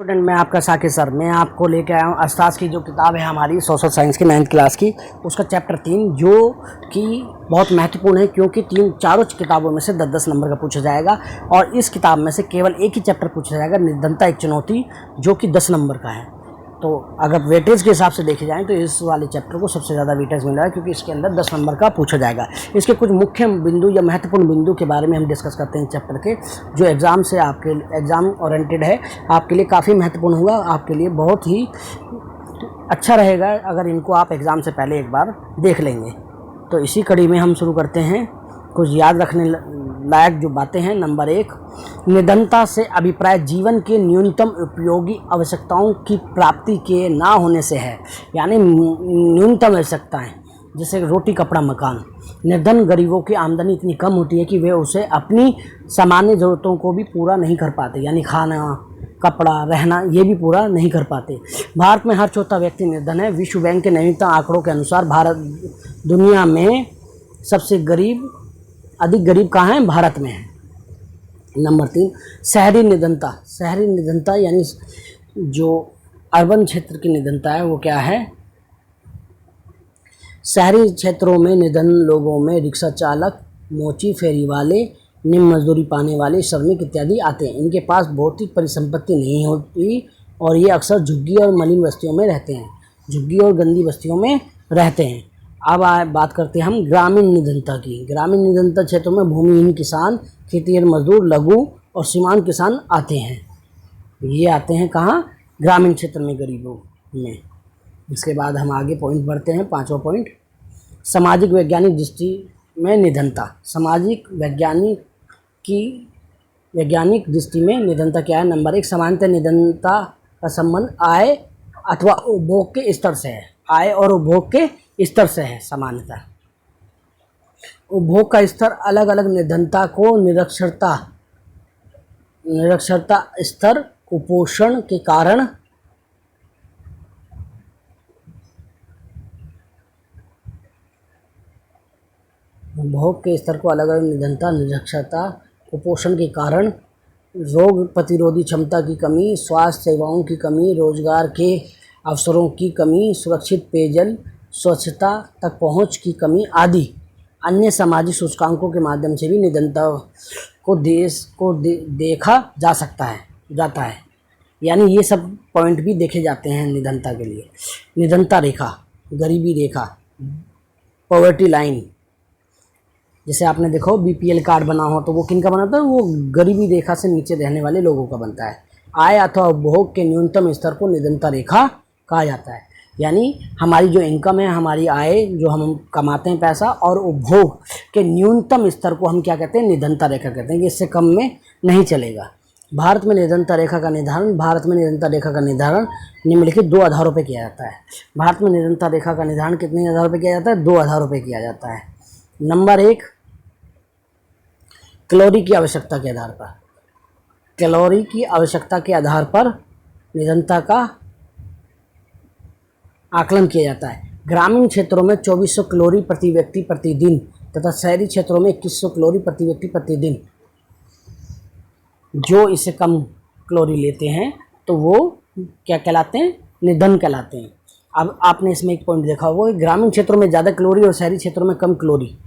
Student, मैं आपका Saqib sir. मैं आपको लेके आया हूँ अस्ताज की जो किताब है हमारी सोशल साइंस की 9th क्लास की, उसका चैप्टर 3 जो कि बहुत महत्वपूर्ण है, क्योंकि चारों किताबों में से 10-10 नंबर का पूछा जाएगा और इस किताब में से केवल एक ही चैप्टर पूछा जाएगा, निर्धनता एक चुनौती, जो कि 10 नंबर का है। तो अगर वेटेज के हिसाब से देखे जाएँ तो इस वाले चैप्टर को सबसे ज़्यादा वेटेज मिल रहा है, क्योंकि इसके अंदर 10 नंबर का पूछा जाएगा। इसके कुछ मुख्य बिंदु या महत्वपूर्ण बिंदु के बारे में हम डिस्कस करते हैं चैप्टर के, जो एग्ज़ाम से आपके एग्ज़ाम ओरिएंटेड है, आपके लिए काफ़ी महत्वपूर्ण होगा, आपके लिए बहुत ही अच्छा रहेगा अगर इनको आप एग्ज़ाम से पहले एक बार देख लेंगे। तो इसी कड़ी में हम शुरू करते हैं। कुछ याद रखने लायक जो बातें हैं। नंबर 1, निर्धनता से अभिप्राय जीवन के न्यूनतम उपयोगी आवश्यकताओं की प्राप्ति के ना होने से है, यानी न्यूनतम आवश्यकताएं जैसे रोटी, कपड़ा, मकान। निर्धन गरीबों की आमदनी इतनी कम होती है कि वे उसे अपनी सामान्य ज़रूरतों को भी पूरा नहीं कर पाते, यानी खाना, कपड़ा, रहना, ये भी पूरा नहीं कर पाते। भारत में हर चौथा व्यक्ति निर्धन है। विश्व बैंक के नवीनतम आंकड़ों के अनुसार भारत दुनिया में सबसे अधिक गरीब कहाँ हैं? भारत में है। नंबर 3, शहरी निर्धनता। शहरी निर्धनता यानी जो अर्बन क्षेत्र की निर्धनता है वो क्या है? शहरी क्षेत्रों में निर्धन लोगों में रिक्शा चालक, मोची, फेरी वाले, निम्न मजदूरी पाने वाले, श्रमिक इत्यादि आते हैं। इनके पास भौतिक परिसंपत्ति नहीं होती और ये अक्सर झुग्गी और मलिन बस्तियों में रहते हैं, झुग्गी और गंदी बस्तियों में रहते हैं। अब बात करते हैं हम ग्रामीण निर्धनता की। ग्रामीण निर्धनता क्षेत्रों में भूमिहीन किसान, खेतिहर मजदूर, लघु और सीमांत किसान आते हैं। ये आते हैं कहाँ? ग्रामीण क्षेत्र में, गरीबों में। इसके बाद हम आगे पॉइंट बढ़ते हैं। 5वां पॉइंट, सामाजिक वैज्ञानिक दृष्टि में निर्धनता। सामाजिक वैज्ञानिक दृष्टि में निर्धनता क्या है? नंबर 1, सामान्यतः निर्धनता का संबंध आय अथवा उपभोग के स्तर से है। आय और उपभोग के स्तर से है। सामान्यतः उपभोग का स्तर अलग अलग निर्धनता को निरक्षरता स्तर, कुपोषण के कारण, उपभोग के स्तर को अलग अलग निर्धनता, निरक्षरता, कुपोषण के कारण, रोग प्रतिरोधी क्षमता की कमी, स्वास्थ्य सेवाओं की कमी, रोजगार के अवसरों की कमी, सुरक्षित पेयजल, स्वच्छता तक पहुंच की कमी आदि अन्य सामाजिक सूचकांकों के माध्यम से भी निर्धनता को देखा जाता है। यानी ये सब पॉइंट भी देखे जाते हैं निर्धनता के लिए। निर्धनता रेखा, गरीबी रेखा, पॉवर्टी लाइन, जैसे आपने देखो बीपीएल कार्ड बना हो तो वो किन का बनाता है? वो गरीबी रेखा से नीचे रहने वाले लोगों का बनता है। आय अथवा उपभोग के न्यूनतम स्तर को निर्धनता रेखा कहा जाता है। यानी हमारी जो इनकम है, हमारी आय जो हम कमाते हैं पैसा, और उपभोग के न्यूनतम स्तर को हम क्या कहते हैं? निर्धनता रेखा कहते हैं कि इससे कम में नहीं चलेगा। भारत में निर्धनता रेखा का निर्धारण निम्नलिखित 2 आधारों पर किया जाता है। भारत में निर्धनता रेखा का निर्धारण कितने आधारों पर किया जाता है? 2 आधारों पर किया जाता है। नंबर 1, कैलोरी की आवश्यकता के आधार पर। कैलोरी की आवश्यकता के आधार पर निर्धनता का आकलन किया जाता है। ग्रामीण क्षेत्रों में 2400 कैलोरी प्रति व्यक्ति प्रतिदिन तथा शहरी क्षेत्रों में 2100 कैलोरी प्रति व्यक्ति प्रतिदिन। जो इससे कम कैलोरी लेते हैं तो वो क्या कहलाते हैं? निर्धन कहलाते हैं। अब आपने इसमें एक पॉइंट देखा होगा, ग्रामीण क्षेत्रों में ज़्यादा कैलोरी और शहरी क्षेत्रों में कम कैलोरी।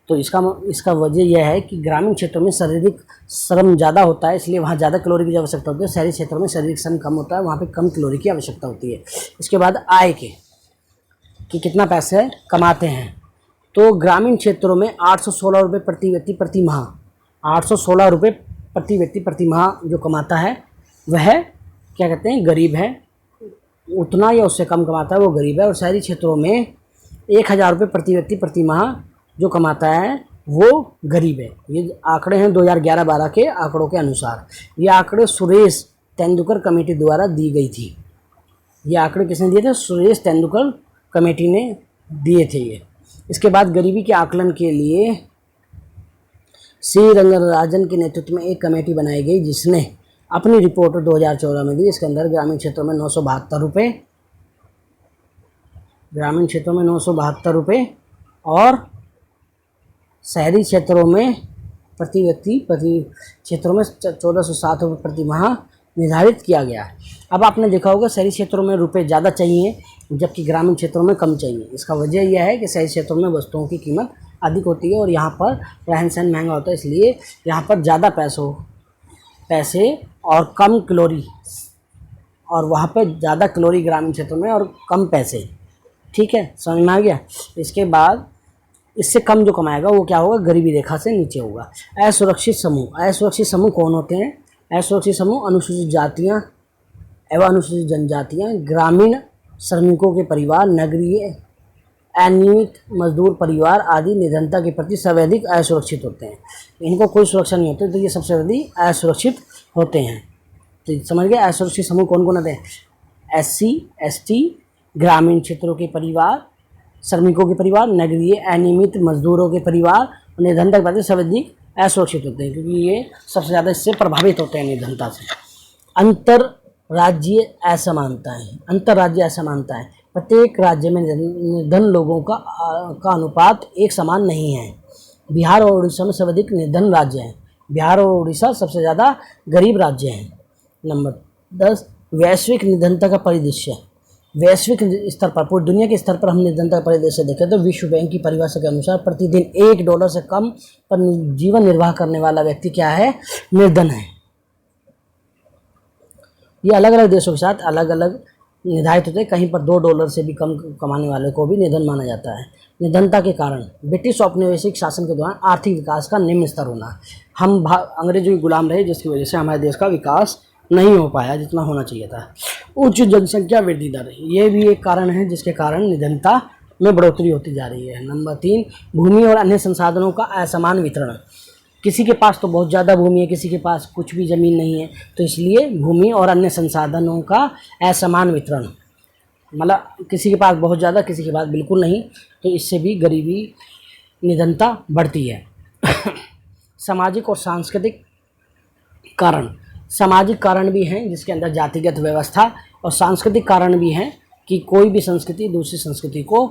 तो इसका वजह यह है कि ग्रामीण क्षेत्रों में शारीरिक श्रम ज़्यादा होता है, इसलिए वहाँ ज़्यादा कैलोरी की आवश्यकता होती है। शहरी क्षेत्रों में शारीरिक श्रम कम होता है, वहाँ पे कम कैलोरी की आवश्यकता होती है। इसके बाद आय कि कितना पैसे कमाते हैं। तो ग्रामीण क्षेत्रों में 816 रुपये प्रति व्यक्ति प्रति माह, 816 रुपये प्रति व्यक्ति प्रति माह जो कमाता है वह क्या कहते हैं? गरीब है। उतना या उससे कम कमाता है वो गरीब है। और शहरी क्षेत्रों में 1000 रुपये प्रति व्यक्ति प्रति माह जो कमाता है वो गरीब है। ये आंकड़े हैं 2011-12 के आंकड़ों के अनुसार। ये आंकड़े सुरेश तेंदुलकर कमेटी द्वारा दी गई थी। ये आंकड़े किसने दिए थे? सुरेश तेंदुलकर कमेटी ने दिए थे ये। इसके बाद गरीबी के आकलन के लिए सी रंगराजन के नेतृत्व में एक कमेटी बनाई गई, जिसने अपनी रिपोर्ट 2014 में दी। इसके अंदर ग्रामीण क्षेत्रों में 972 रुपये और शहरी क्षेत्रों में प्रति 1407 रुपये प्रति माह निर्धारित किया गया है। अब आपने देखा होगा शहरी क्षेत्रों में रुपए ज़्यादा चाहिए जबकि ग्रामीण क्षेत्रों में कम चाहिए। इसका वजह यह है कि शहरी क्षेत्रों में वस्तुओं की कीमत अधिक होती है और यहाँ पर रहन सहन महंगा होता है, इसलिए यहाँ पर ज़्यादा पैसे और कम कैलोरी, और वहाँ पर ज़्यादा कैलोरी ग्रामीण क्षेत्रों में और कम पैसे। ठीक है, समझ में आ गया। इसके बाद इससे कम जो कमाएगा वो क्या होगा, गरीबी रेखा से नीचे होगा। असुरक्षित समूह कौन होते हैं? असुरक्षित समूह अनुसूचित जातियाँ एवं अनुसूचित जनजातियाँ, ग्रामीण श्रमिकों के परिवार, नगरीय अनियमित मजदूर परिवार आदि निधनता के प्रति सर्वाधिक असुरक्षित होते हैं। इनको कोई सुरक्षा नहीं होती तो ये सबसे अधिक असुरक्षित होते हैं। तो समझ गए असुरक्षित समूह कौन कौन होते हैं? SC ST, ग्रामीण क्षेत्रों के परिवार, श्रमिकों के परिवार, नगरीय अनियमित मजदूरों के परिवार और निधनता के प्रति सर्वाधिक असुरक्षित होते हैं, क्योंकि ये सबसे ज़्यादा इससे प्रभावित होते हैं निधनता से। अंतर्राज्यीय असमानताएं, प्रत्येक राज्य में निर्धन लोगों का अनुपात एक समान नहीं है। बिहार और उड़ीसा में सर्वाधिक निर्धन राज्य हैं। बिहार और उड़ीसा सबसे ज़्यादा गरीब राज्य हैं। नंबर 10, वैश्विक निधनता का परिदृश्य। वैश्विक स्तर पर, पूरी दुनिया के स्तर पर हम निधनता का परिदृश्य देखें तो विश्व बैंक की परिभाषा के अनुसार प्रतिदिन $1 से कम पर जीवन निर्वाह करने वाला व्यक्ति क्या है? निर्धन है। ये अलग अलग देशों के साथ अलग अलग निर्धारित होते हैं। कहीं पर $2 से भी कम कमाने वाले को भी निर्धन माना जाता है। निधनता के कारण, ब्रिटिश औपनिवेशिक शासन के दौरान आर्थिक विकास का निम्न स्तर होना। हम अंग्रेजों के गुलाम रहे जिसकी वजह से हमारे देश का विकास नहीं हो पाया जितना होना चाहिए था। उच्च जनसंख्या वृद्धि दर, ये भी एक कारण है जिसके कारण निधनता में बढ़ोतरी होती जा रही है। नंबर 3, भूमि और अन्य संसाधनों का असमान वितरण। किसी के पास तो बहुत ज़्यादा भूमि है, किसी के पास कुछ भी ज़मीन नहीं है, तो इसलिए भूमि और अन्य संसाधनों का असमान वितरण, मतलब किसी के पास बहुत ज़्यादा, किसी के पास बिल्कुल नहीं, तो इससे भी गरीबी, निधनता बढ़ती है। सामाजिक और सांस्कृतिक कारण, सामाजिक कारण भी हैं जिसके अंदर जातिगत व्यवस्था, और सांस्कृतिक कारण भी हैं कि कोई भी संस्कृति दूसरी संस्कृति को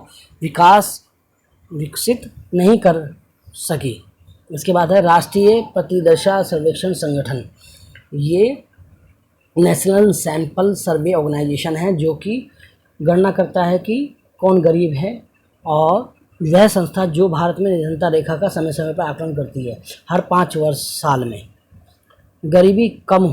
विकसित नहीं कर सकी। इसके बाद है राष्ट्रीय प्रतिदशा सर्वेक्षण संगठन। ये नेशनल सैंपल सर्वे ऑर्गेनाइजेशन है जो कि गणना करता है कि कौन गरीब है, और वह संस्था जो भारत में निधनता रेखा का समय समय पर आकलन करती है हर 5 साल में। गरीबी कम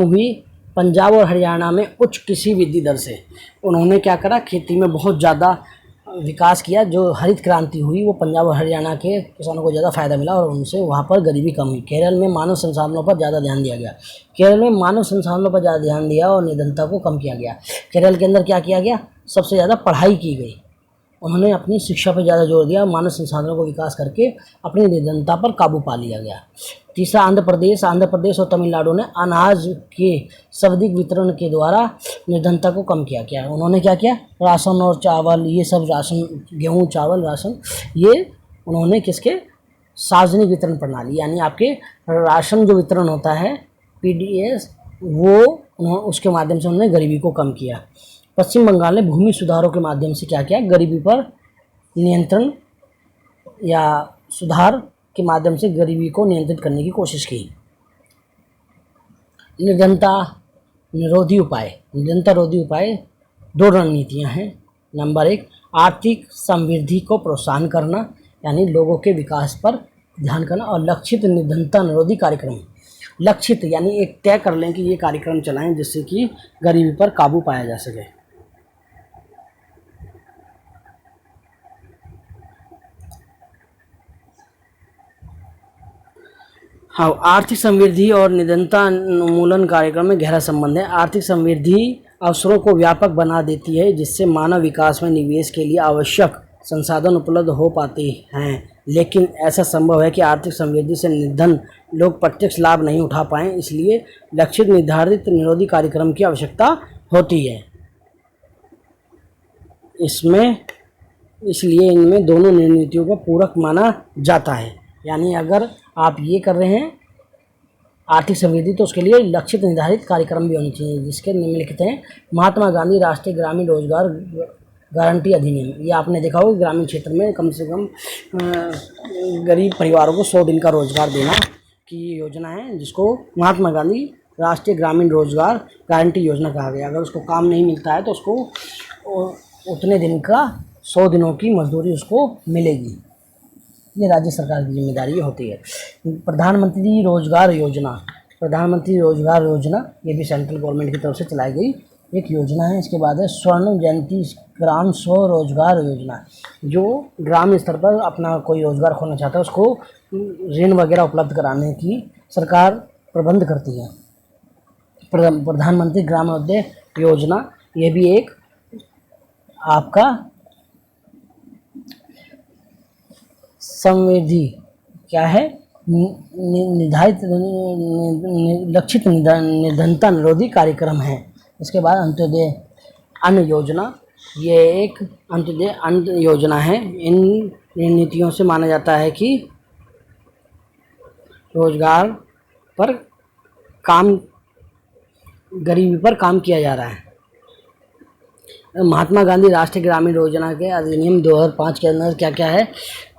हुई पंजाब और हरियाणा में उच्च कृषि वृद्धि दर से। उन्होंने क्या करा, खेती में बहुत ज़्यादा विकास किया। जो हरित क्रांति हुई वो पंजाब और हरियाणा के किसानों को ज़्यादा फायदा मिला और उनसे वहाँ पर गरीबी कम हुई। केरल में मानव संसाधनों पर ज़्यादा ध्यान दिया गया। केरल में मानव संसाधनों पर ज़्यादा ध्यान दिया और निधनता को कम किया गया। केरल के अंदर क्या किया गया, सबसे ज़्यादा पढ़ाई की गई। उन्होंने अपनी शिक्षा पर ज़्यादा जोर दिया, मानव संसाधनों को विकास करके अपनी निधनता पर काबू पा लिया गया। तीसरा आंध्र प्रदेश और तमिलनाडु ने अनाज के सर्वाधिक वितरण के द्वारा निर्धनता को कम किया। क्या उन्होंने क्या किया, राशन और चावल, ये सब राशन, गेहूँ चावल राशन, ये उन्होंने किसके, सार्वजनिक वितरण प्रणाली, यानी आपके राशन जो वितरण होता है PDS, वो उसके माध्यम से उन्होंने गरीबी को कम किया। पश्चिम बंगाल ने भूमि सुधारों के माध्यम से क्या किया, गरीबी पर नियंत्रण या सुधार के माध्यम से गरीबी को नियंत्रित करने की कोशिश की। निधनता रोधी उपाय 2 रणनीतियां हैं। नंबर 1, आर्थिक समृद्धि को प्रोत्साहन करना, यानी लोगों के विकास पर ध्यान करना, और लक्षित निधनता निरोधी कार्यक्रम। लक्षित यानी एक तय कर लें कि ये कार्यक्रम चलाएं जिससे कि गरीबी पर काबू पाया जा सके। हाँ, आर्थिक समृद्धि और निधनता उन्मूलन कार्यक्रम में गहरा संबंध है। आर्थिक समृद्धि अवसरों को व्यापक बना देती है जिससे मानव विकास में निवेश के लिए आवश्यक संसाधन उपलब्ध हो पाते हैं, लेकिन ऐसा संभव है कि आर्थिक समृद्धि से निर्धन लोग प्रत्यक्ष लाभ नहीं उठा पाएँ, इसलिए लक्षित निर्धारित निरोधी कार्यक्रम की आवश्यकता होती है। इसलिए इनमें दोनों रणनीतियों को पूरक माना जाता है। यानी अगर आप ये कर रहे हैं आर्थिक समृद्धि, तो उसके लिए लक्षित निर्धारित कार्यक्रम भी होने चाहिए, जिसके निम्नलिखित हैं। महात्मा गांधी राष्ट्रीय ग्रामीण रोजगार गारंटी अधिनियम। ये आपने देखा होगा, ग्रामीण क्षेत्र में कम से कम गरीब परिवारों को 100 दिन का रोजगार देना की ये योजना है जिसको महात्मा गांधी राष्ट्रीय ग्रामीण रोजगार गारंटी योजना कहा गया। अगर उसको काम नहीं मिलता है तो उसको उतने दिन का 100 दिनों की मजदूरी उसको मिलेगी। ये राज्य सरकार की जिम्मेदारी होती है। प्रधानमंत्री रोजगार योजना, प्रधानमंत्री रोजगार योजना ये भी सेंट्रल गवर्नमेंट की तरफ से चलाई गई एक योजना है। इसके बाद है स्वर्ण जयंती ग्राम स्वरोजगार योजना, जो ग्राम स्तर पर अपना कोई रोजगार खोलना चाहता है उसको ऋण वगैरह उपलब्ध कराने की सरकार प्रबंध करती है। प्रधानमंत्री ग्रामोदय योजना ये भी एक आपका समृद्धि क्या है, निर्धारित लक्षित निर्धनता निरोधी कार्यक्रम है। इसके बाद अंत्योदय अन्न योजना, ये एक अंत्योदय अन्न योजना है। इन नीतियों से माना जाता है कि रोजगार पर काम, गरीबी पर काम किया जा रहा है। महात्मा गांधी राष्ट्रीय ग्रामीण योजना के अधिनियम 2005 के अंदर क्या क्या है,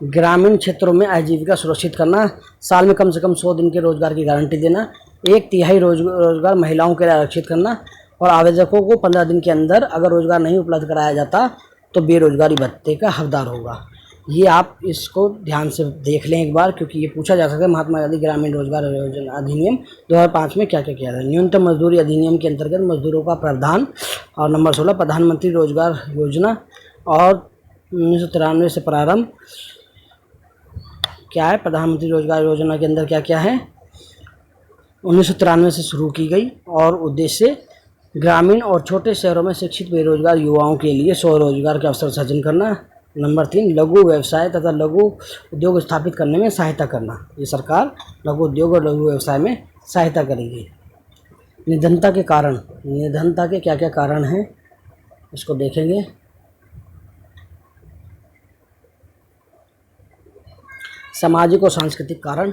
ग्रामीण क्षेत्रों में आजीविका सुरक्षित करना, साल में कम से कम 100 दिन के रोजगार की गारंटी देना, 1/3 रोजगार महिलाओं के लिए आरक्षित करना और आवेदकों को 15 दिन के अंदर अगर रोजगार नहीं उपलब्ध कराया जाता तो बेरोजगारी भत्ते का हकदार होगा। ये आप इसको ध्यान से देख लें एक बार, क्योंकि ये पूछा जा सकता है महात्मा गांधी ग्रामीण रोजगार योजना अधिनियम 2005 में क्या क्या किया था। न्यूनतम मजदूरी अधिनियम के अंतर्गत मजदूरों का प्रावधान, और नंबर 16 प्रधानमंत्री रोजगार योजना, और 1993 से प्रारंभ क्या है, प्रधानमंत्री रोजगार योजना के अंदर क्या क्या है, 1993 से शुरू की गई और उद्देश्य ग्रामीण और छोटे शहरों में शिक्षित बेरोजगार युवाओं के लिए स्वरोजगार के अवसर सृजन करना। नंबर 3 लघु व्यवसाय तथा लघु उद्योग स्थापित करने में सहायता करना। ये सरकार लघु उद्योग और लघु व्यवसाय में सहायता करेगी। निधनता के कारण, निधनता के क्या क्या कारण हैं इसको देखेंगे। सामाजिक और सांस्कृतिक कारण,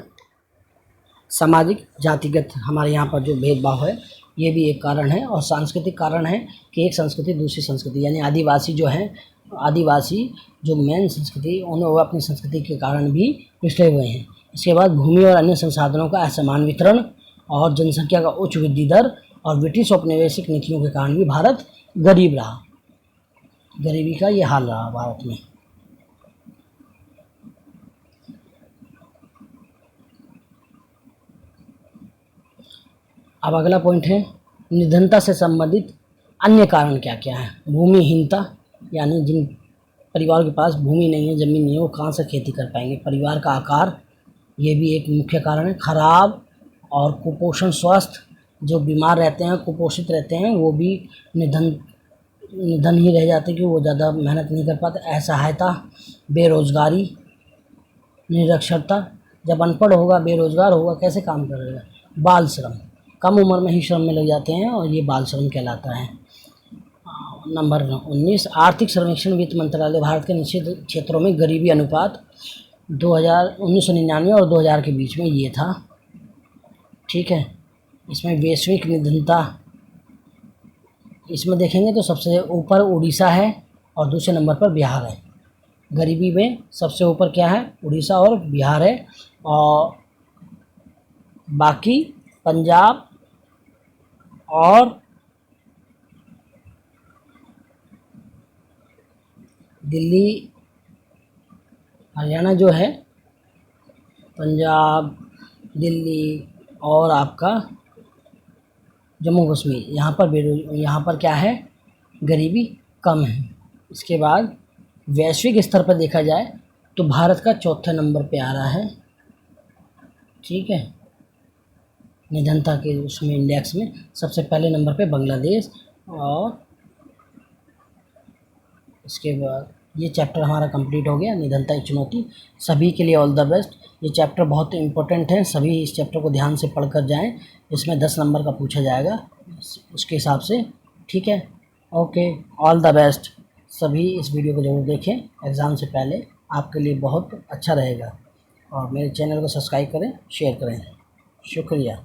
सामाजिक जातिगत हमारे यहाँ पर जो भेदभाव है ये भी एक कारण है, और सांस्कृतिक कारण है कि एक संस्कृति दूसरी संस्कृति, यानी आदिवासी जो हैं, आदिवासी जो मेन संस्कृति उन्हें वो अपनी संस्कृति के कारण भी पिछड़े हुए हैं। इसके बाद भूमि और अन्य संसाधनों का असमान वितरण और जनसंख्या का उच्च वृद्धि दर और ब्रिटिश औपनिवेशिक नीतियों के कारण भी भारत गरीब रहा, गरीबी का ये हाल रहा भारत में। अब अगला पॉइंट है निधनता से संबंधित अन्य कारण क्या क्या है। भूमिहीनता, यानी जिन परिवार के पास भूमि नहीं है, ज़मीन नहीं है, वो कहाँ से खेती कर पाएंगे। परिवार का आकार, ये भी एक मुख्य कारण है। खराब और कुपोषण स्वास्थ्य, जो बीमार रहते हैं, कुपोषित रहते हैं, वो भी निधन ही रह जाते कि वो ज़्यादा मेहनत नहीं कर पाते। असहायता, बेरोजगारी, निरक्षरता, जब अनपढ़ होगा, बेरोजगार होगा, कैसे काम करेगा। बाल श्रम, कम उम्र में ही श्रम में लग जाते हैं और ये बाल श्रम कहलाता है। नंबर 19 आर्थिक सर्वेक्षण वित्त मंत्रालय भारत के निश्चित क्षेत्रों में गरीबी अनुपात 1999 और 2000 के बीच में ये था। ठीक है, इसमें वैश्विक निधनता, इसमें देखेंगे तो सबसे ऊपर उड़ीसा है और दूसरे नंबर पर बिहार है। गरीबी में सबसे ऊपर क्या है, उड़ीसा और बिहार है, और बाकी पंजाब और दिल्ली, हरियाणा जो है, पंजाब, दिल्ली और आपका जम्मू कश्मीर, यहाँ पर क्या है, गरीबी कम है। इसके बाद वैश्विक स्तर पर देखा जाए तो भारत का चौथे नंबर पे आ रहा है। ठीक है, निधनता के उसमें इंडेक्स में सबसे पहले नंबर पे बांग्लादेश, और इसके बाद ये चैप्टर हमारा कंप्लीट हो गया, निधनता एक चुनौती। सभी के लिए ऑल द बेस्ट। ये चैप्टर बहुत इम्पोर्टेंट है, सभी इस चैप्टर को ध्यान से पढ़ कर जाएँ, इसमें 10 नंबर का पूछा जाएगा उसके हिसाब से। ठीक है, ओके, ऑल द बेस्ट। सभी इस वीडियो को ज़रूर देखें एग्ज़ाम से पहले, आपके लिए बहुत अच्छा रहेगा। और मेरे चैनल को सब्सक्राइब करें, शेयर करें। शुक्रिया।